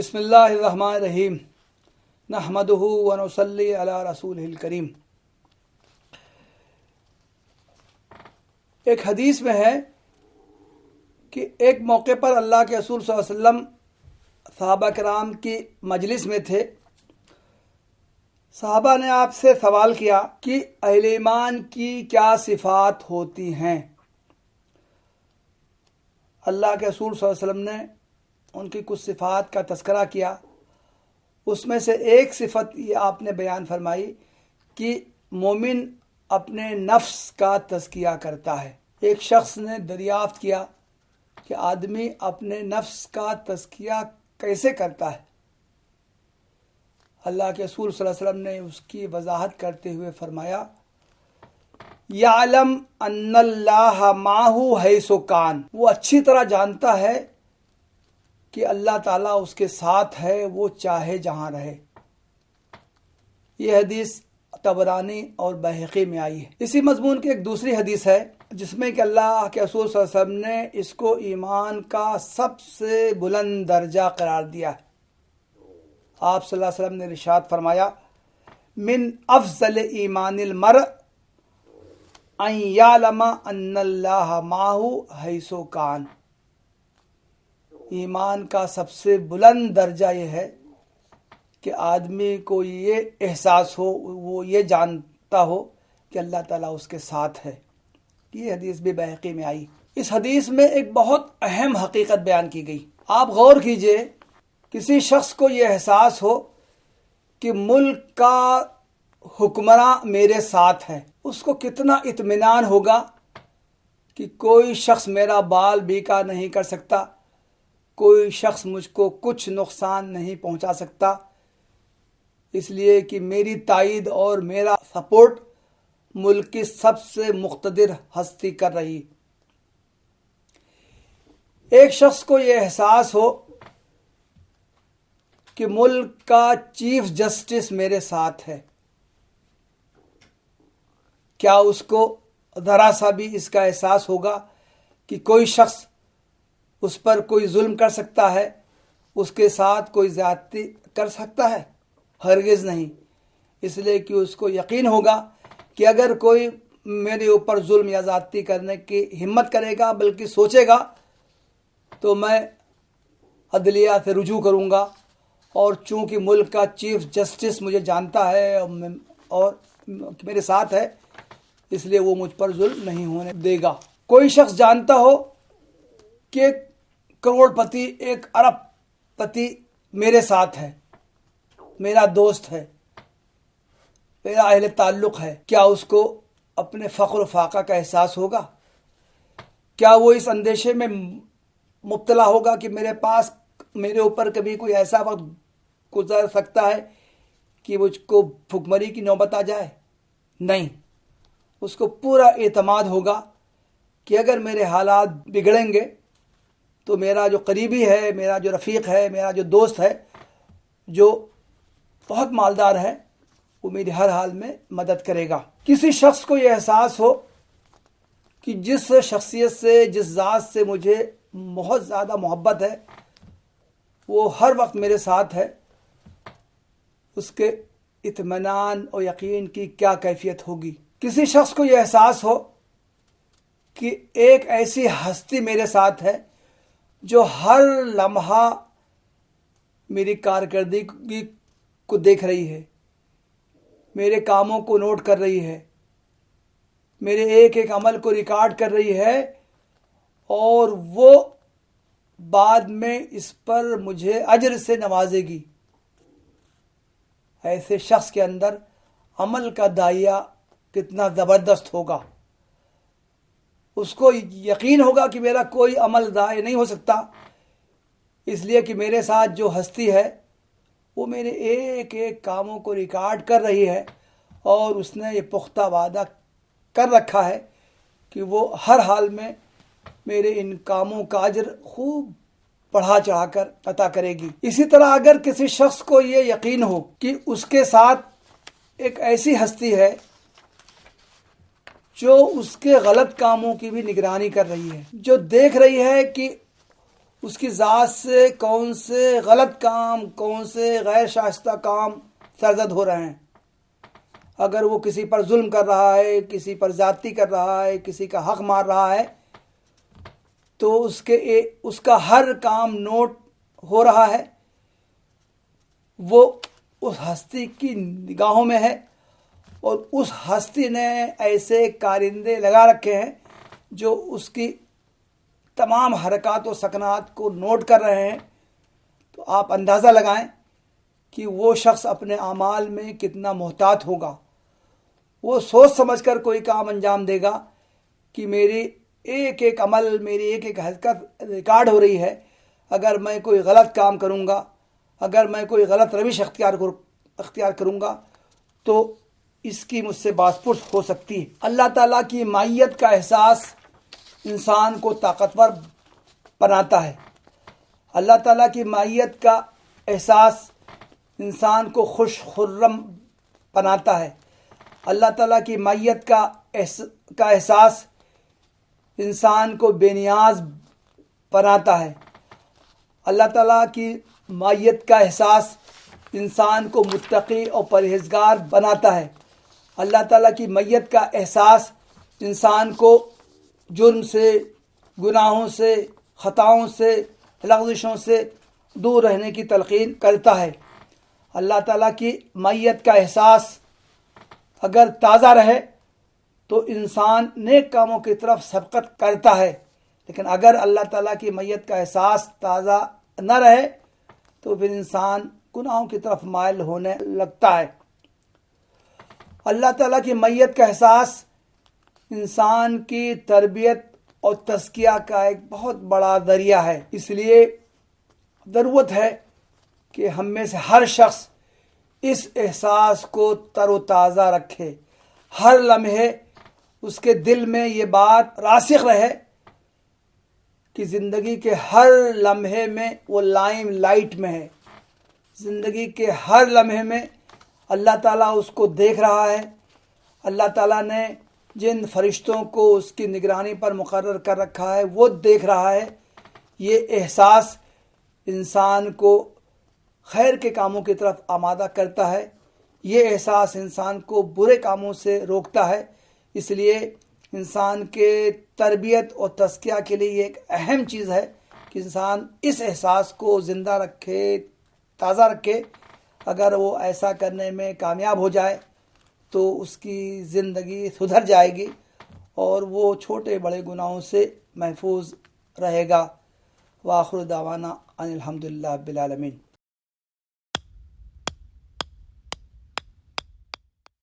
بسم اللہ الرحمن الرحیم نحمدہ ونصلی علی رسولہ الکریم۔ ایک حدیث میں ہے کہ ایک موقع پر اللہ کے رسول صلی اللہ علیہ وسلم صحابہ کرام کی مجلس میں تھے۔ صحابہ نے آپ سے سوال کیا کہ اہل ایمان کی کیا صفات ہوتی ہیں؟ اللہ کے رسول صلی اللہ علیہ وسلم نے ان کی کچھ صفات کا تذکرہ کیا۔ اس میں سے ایک صفت یہ آپ نے بیان فرمائی کہ مومن اپنے نفس کا تزکیہ کرتا ہے۔ ایک شخص نے دریافت کیا کہ آدمی اپنے نفس کا تزکیہ کیسے کرتا ہے؟ اللہ کے رسول صلی اللہ علیہ وسلم نے اس کی وضاحت کرتے ہوئے فرمایا، یعلم ان اللہ معہ حیث کان، وہ اچھی طرح جانتا ہے کہ اللہ تعالیٰ اس کے ساتھ ہے، وہ چاہے جہاں رہے۔ یہ حدیث طبرانی اور بہقی میں آئی ہے۔ اسی مضمون کی ایک دوسری حدیث ہے جس میں کہ اللہ کے رسول صلی اللہ علیہ وسلم نے اس کو ایمان کا سب سے بلند درجہ قرار دیا ہے۔ آپ صلی اللہ علیہ وسلم نے ارشاد فرمایا، من افضل ایمان المرء ان یعلم ان اللہ معہ حیث کان۔ ایمان کا سب سے بلند درجہ یہ ہے کہ آدمی کو یہ احساس ہو، وہ یہ جانتا ہو کہ اللہ تعالیٰ اس کے ساتھ ہے۔ یہ حدیث بھی بہقی میں آئی۔ اس حدیث میں ایک بہت اہم حقیقت بیان کی گئی۔ آپ غور کیجئے، کسی شخص کو یہ احساس ہو کہ ملک کا حکمراں میرے ساتھ ہے، اس کو کتنا اطمینان ہوگا کہ کوئی شخص میرا بال بیکا نہیں کر سکتا، کوئی شخص مجھ کو کچھ نقصان نہیں پہنچا سکتا، اس لیے کہ میری تائید اور میرا سپورٹ ملک کی سب سے مقتدر ہستی کر رہی۔ ایک شخص کو یہ احساس ہو کہ ملک کا چیف جسٹس میرے ساتھ ہے، کیا اس کو ذرا سا بھی اس کا احساس ہوگا کہ کوئی شخص اس پر کوئی ظلم کر سکتا ہے، اس کے ساتھ کوئی زیادتی کر سکتا ہے؟ ہرگز نہیں۔ اس لیے کہ اس کو یقین ہوگا کہ اگر کوئی میرے اوپر ظلم یا زیادتی کرنے کی ہمت کرے گا، بلکہ سوچے گا، تو میں عدلیہ سے رجوع کروں گا، اور چونکہ ملک کا چیف جسٹس مجھے جانتا ہے اور میرے ساتھ ہے، اس لیے وہ مجھ پر ظلم نہیں ہونے دے گا۔ کوئی شخص جانتا ہو کہ ایک کروڑ پتی، ایک ارب پتی میرے ساتھ ہے، میرا دوست ہے، میرا اہل تعلق ہے، کیا اس کو اپنے فخر و فاقہ کا احساس ہوگا؟ کیا وہ اس اندیشے میں مبتلا ہوگا کہ میرے اوپر کبھی کوئی ایسا وقت گزر سکتا ہے کہ مجھ کو بھکمری کی نوبت آ جائے؟ نہیں، اس کو پورا اعتماد ہوگا کہ اگر میرے حالات بگڑیں گے تو میرا جو قریبی ہے، میرا جو رفیق ہے، میرا جو دوست ہے، جو بہت مالدار ہے، وہ میری ہر حال میں مدد کرے گا۔ کسی شخص کو یہ احساس ہو کہ جس شخصیت سے، جس ذات سے مجھے بہت زیادہ محبت ہے، وہ ہر وقت میرے ساتھ ہے، اس کے اطمینان اور یقین کی کیا کیفیت ہوگی۔ کسی شخص کو یہ احساس ہو کہ ایک ایسی ہستی میرے ساتھ ہے جو ہر لمحہ میری کارکردگی کو دیکھ رہی ہے، میرے کاموں کو نوٹ کر رہی ہے، میرے ایک ایک عمل کو ریکارڈ کر رہی ہے، اور وہ بعد میں اس پر مجھے اجر سے نوازے گی۔ ایسے شخص کے اندر عمل کا داعیہ کتنا زبردست ہوگا۔ اس کو یقین ہوگا کہ میرا کوئی عمل ضائع نہیں ہو سکتا، اس لیے کہ میرے ساتھ جو ہستی ہے وہ میرے ایک ایک کاموں کو ریکارڈ کر رہی ہے، اور اس نے یہ پختہ وعدہ کر رکھا ہے کہ وہ ہر حال میں میرے ان کاموں کا اجر خوب بڑھا چڑھا کر عطا کرے گی۔ اسی طرح اگر کسی شخص کو یہ یقین ہو کہ اس کے ساتھ ایک ایسی ہستی ہے جو اس کے غلط کاموں کی بھی نگرانی کر رہی ہے، جو دیکھ رہی ہے کہ اس کی ذات سے کون سے غلط کام، کون سے غیر شائستہ کام سرزد ہو رہے ہیں۔ اگر وہ کسی پر ظلم کر رہا ہے، کسی پر زیادتی کر رہا ہے، کسی کا حق مار رہا ہے، تو اس کا ہر کام نوٹ ہو رہا ہے، وہ اس ہستی کی نگاہوں میں ہے، اور اس ہستی نے ایسے کارندے لگا رکھے ہیں جو اس کی تمام حرکات و سکنات کو نوٹ کر رہے ہیں۔ تو آپ اندازہ لگائیں کہ وہ شخص اپنے اعمال میں کتنا محتاط ہوگا۔ وہ سوچ سمجھ کر کوئی کام انجام دے گا کہ میری ایک ایک عمل، میری ایک ایک حرکت ریکارڈ ہو رہی ہے۔ اگر میں کوئی غلط کام کروں گا، اگر میں کوئی غلط روش اختیار کروں گا تو اس کی مجھ سے باز پرس ہو سکتی ہے۔ اللہ تعالیٰ کی معیت کا احساس انسان کو طاقتور بناتا ہے۔ اللہ تعالیٰ کی معیت کا احساس انسان کو خوش خرم بناتا ہے۔ اللہ تعالیٰ کی معیت کا احساس انسان کو بے نیاز بناتا ہے۔ اللہ تعالیٰ کی معیت کا احساس انسان کو متقی اور پرہیزگار بناتا ہے۔ اللہ تعالیٰ کی معیت کا احساس انسان کو جرم سے، گناہوں سے، خطاؤں سے، لغزشوں سے دور رہنے کی تلقین کرتا ہے۔ اللہ تعالیٰ کی معیت کا احساس اگر تازہ رہے تو انسان نیک کاموں کی طرف سبقت کرتا ہے، لیکن اگر اللہ تعالیٰ کی معیت کا احساس تازہ نہ رہے تو پھر انسان گناہوں کی طرف مائل ہونے لگتا ہے۔ اللہ تعالیٰ کی معیت کا احساس انسان کی تربیت اور تزکیہ کا ایک بہت بڑا ذریعہ ہے۔ اس لیے ضرورت ہے کہ ہم میں سے ہر شخص اس احساس کو تر و تازہ رکھے، ہر لمحے اس کے دل میں یہ بات راسخ رہے کہ زندگی کے ہر لمحے میں وہ لائم لائٹ میں ہے، زندگی کے ہر لمحے میں اللہ تعالیٰ اس کو دیکھ رہا ہے۔ اللہ تعالیٰ نے جن فرشتوں کو اس کی نگرانی پر مقرر کر رکھا ہے وہ دیکھ رہا ہے۔ یہ احساس انسان کو خیر کے کاموں کی طرف آمادہ کرتا ہے، یہ احساس انسان کو برے کاموں سے روکتا ہے۔ اس لیے انسان کے تربیت اور تزکیہ کے لیے یہ ایک اہم چیز ہے کہ انسان اس احساس کو زندہ رکھے، تازہ رکھے۔ اگر وہ ایسا کرنے میں کامیاب ہو جائے تو اس کی زندگی سدھر جائے گی اور وہ چھوٹے بڑے گناہوں سے محفوظ رہے گا۔ وآخر دعوانا ان الحمدللہ رب العالمین۔